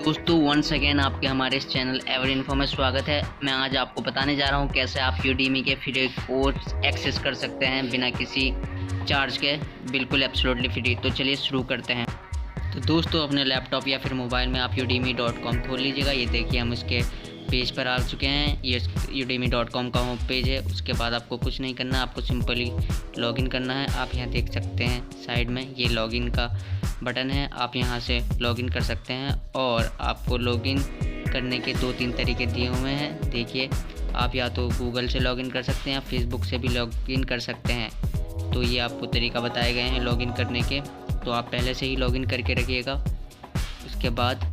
दोस्तों once again आपके हमारे इस चैनल एवर इन्फो में स्वागत है। मैं आज आपको बताने जा रहा हूं कैसे आप यूडीमी के फ्री कोर्स एक्सेस कर सकते हैं बिना किसी चार्ज के, बिल्कुल एब्सोल्युटली फ्री। तो चलिए शुरू करते हैं। तो दोस्तों अपने लैपटॉप या फिर मोबाइल में आप udemy.com खोल लीजिएगा। ये देखिए हम इसके पेज पर आ चुके हैं। ये udemy.com का होम पेज है। उसके बाद आपको कुछ नहीं करना, आपको सिंपली लॉगिन करना है। आप यहाँ देख सकते हैं साइड में ये लॉगिन का बटन है, आप यहाँ से लॉगिन कर सकते हैं। और आपको लॉगिन करने के 2-3 तरीके दिए हुए हैं। देखिए आप या तो गूगल से लॉगिन कर सकते हैं या फेसबुक से भी लॉगिन कर सकते हैं। तो ये आपको तरीका बताए गए हैं लॉगिन करने के, तो आप पहले से ही लॉगिन करके रखिएगा। उसके बाद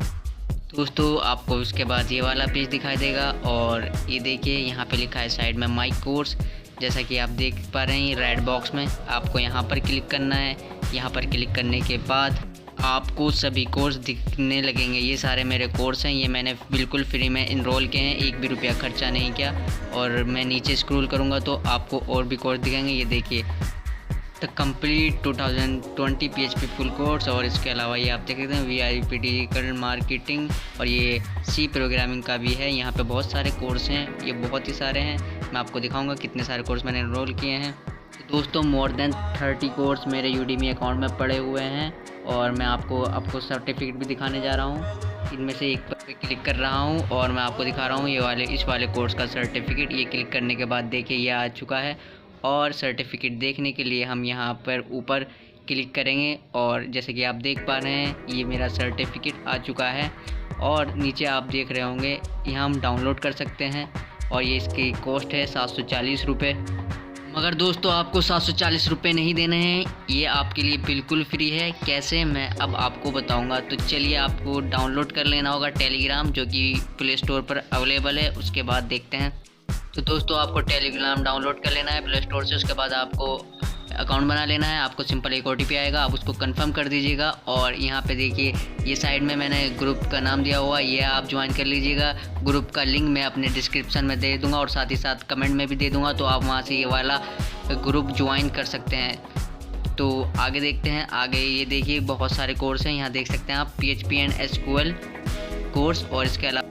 दोस्तों आपको उसके बाद ये वाला पेज दिखाई देगा और ये देखिए यहाँ पे लिखा है साइड में माई कोर्स। जैसा कि आप देख पा रहे हैं रेड बॉक्स में, आपको यहाँ पर क्लिक करना है। यहाँ पर क्लिक करने के बाद आपको सभी कोर्स दिखने लगेंगे। ये सारे मेरे कोर्स हैं, ये मैंने बिल्कुल फ्री में इनरोल किए हैं, 1 भी रुपया खर्चा नहीं किया। और मैं नीचे स्क्रॉल करूँगा तो आपको और भी कोर्स दिखेंगे। ये देखिए the complete 2020 PHP full course, और इसके अलावा ये आप देख सकते हैं VIP डिजिटल मार्केटिंग, और ये C प्रोग्रामिंग का भी है। यहाँ पे बहुत सारे कोर्स हैं, ये बहुत ही सारे हैं। मैं आपको दिखाऊंगा कितने सारे कोर्स मैंने एनरोल किए हैं। तो दोस्तों मोर देन 30 कोर्स मेरे यूडीमी अकाउंट में पड़े हुए हैं, और मैं आपको सर्टिफिकेट भी दिखाने जा रहा हूँ। इनमें से एक पर क्लिक कर रहा हूँ और मैं आपको दिखा रहा हूँ इस वाले कोर्स का सर्टिफिकेट। ये क्लिक करने के बाद देखिए ये आ चुका है। और सर्टिफिकेट देखने के लिए हम यहाँ पर ऊपर क्लिक करेंगे, और जैसे कि आप देख पा रहे हैं ये मेरा सर्टिफिकेट आ चुका है। और नीचे आप देख रहे होंगे यहाँ हम डाउनलोड कर सकते हैं, और ये इसकी कॉस्ट है 740 रुपये। मगर दोस्तों आपको 740 रुपये नहीं देने हैं, ये आपके लिए बिल्कुल फ्री है। कैसे मैं अब आपको बताऊंगा। तो चलिए आपको डाउनलोड कर लेना होगा टेलीग्राम, जो कि प्ले स्टोर पर अवेलेबल है। उसके बाद देखते हैं। तो दोस्तों आपको टेलीग्राम डाउनलोड कर लेना है प्ले स्टोर से। उसके बाद आपको अकाउंट बना लेना है। आपको सिंपल एक OTP आएगा, आप उसको कंफर्म कर दीजिएगा। और यहाँ पे देखिए ये साइड में मैंने ग्रुप का नाम दिया हुआ, ये आप ज्वाइन कर लीजिएगा। ग्रुप का लिंक मैं अपने डिस्क्रिप्शन में दे दूँगा और साथ ही साथ कमेंट में भी दे दूँगा, तो आप वहाँ से ये वाला ग्रुप ज्वाइन कर सकते हैं। तो आगे देखते हैं। आगे ये देखिए बहुत सारे कोर्स हैं, यहाँ देख सकते हैं आप PHP एंड SQL कोर्स। और इसके अलावा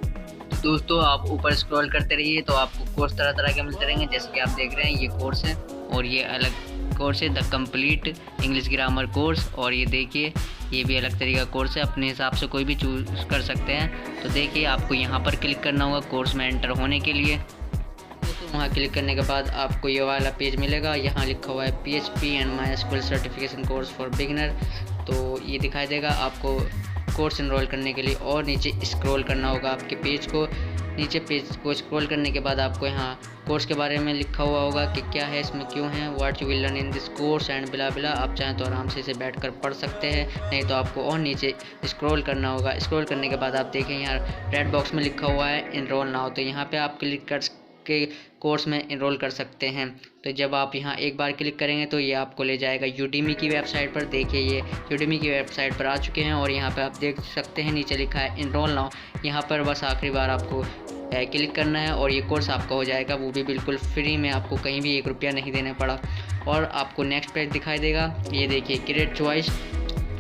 दोस्तों आप ऊपर स्क्रॉल करते रहिए तो आपको कोर्स तरह तरह के मिलते रहेंगे। जैसे कि आप देख रहे हैं ये कोर्स है, और ये अलग कोर्स है the complete English grammar course. और ये देखिए ये भी अलग तरीका कोर्स है, अपने हिसाब से कोई भी चूज़ कर सकते हैं। तो देखिए आपको यहाँ पर क्लिक करना होगा कोर्स में एंटर होने के लिए। तो वहाँ क्लिक करने के बाद आपको ये वाला पेज मिलेगा, यहाँ लिखा हुआ है PHP and MySQL certification course for beginner. तो ये दिखाई देगा आपको कोर्स एनरोल करने के लिए। और नीचे स्क्रॉल करना होगा आपके पेज को। नीचे पेज को स्क्रॉल करने के बाद आपको यहाँ कोर्स के बारे में लिखा हुआ होगा कि क्या है इसमें, क्यों है, what you will learn in this course and बिला बिला। आप चाहें तो आराम से इसे बैठकर पढ़ सकते हैं, नहीं तो आपको और नीचे स्क्रॉल करना होगा। स्क्रॉल करने के बाद आप देखें यहाँ रेड बॉक्स में लिखा हुआ है इनरोल नाउ, तो यहाँ पे आप क्लिक कर के कोर्स में इनरोल कर सकते हैं। तो जब आप यहाँ एक बार क्लिक करेंगे तो ये आपको ले जाएगा यूडीमी की वेबसाइट पर। देखिए ये यूडीमी की वेबसाइट पर आ चुके हैं, और यहाँ पे आप देख सकते हैं नीचे लिखा है इनरोल नाउ। यहाँ पर बस आखिरी बार आपको क्लिक करना है और ये कोर्स आपका हो जाएगा, वो भी बिल्कुल फ्री में। आपको कहीं भी 1 रुपया नहीं देना पड़ा। और आपको नेक्स्ट पेज दिखाई देगा, ये देखिए क्रिएट चॉइस।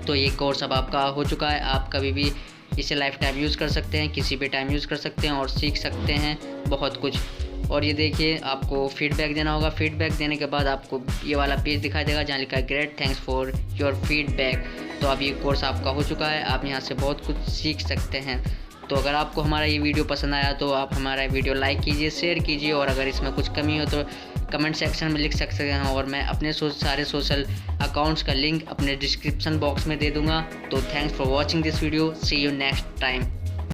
तो ये कोर्स अब आपका हो चुका है। आप कभी भी इसे लाइफ टाइम यूज़ कर सकते हैं, किसी भी टाइम यूज़ कर सकते हैं और सीख सकते हैं बहुत कुछ। और ये देखिए आपको फीडबैक देना होगा। फीडबैक देने के बाद आपको ये वाला पेज दिखाई देगा जहाँ लिखा है great thanks for your feedback. तो अब ये कोर्स आपका हो चुका है, आप यहाँ से बहुत कुछ सीख सकते हैं। तो अगर आपको हमारा ये वीडियो पसंद आया तो आप हमारा वीडियो लाइक कीजिए, शेयर कीजिए, और अगर इसमें कुछ कमी हो तो कमेंट सेक्शन में लिख सकते हैं। और मैं अपने सारे सोशल अकाउंट्स का लिंक अपने डिस्क्रिप्शन बॉक्स में दे दूँगा। तो thanks for watching this video, see you next time.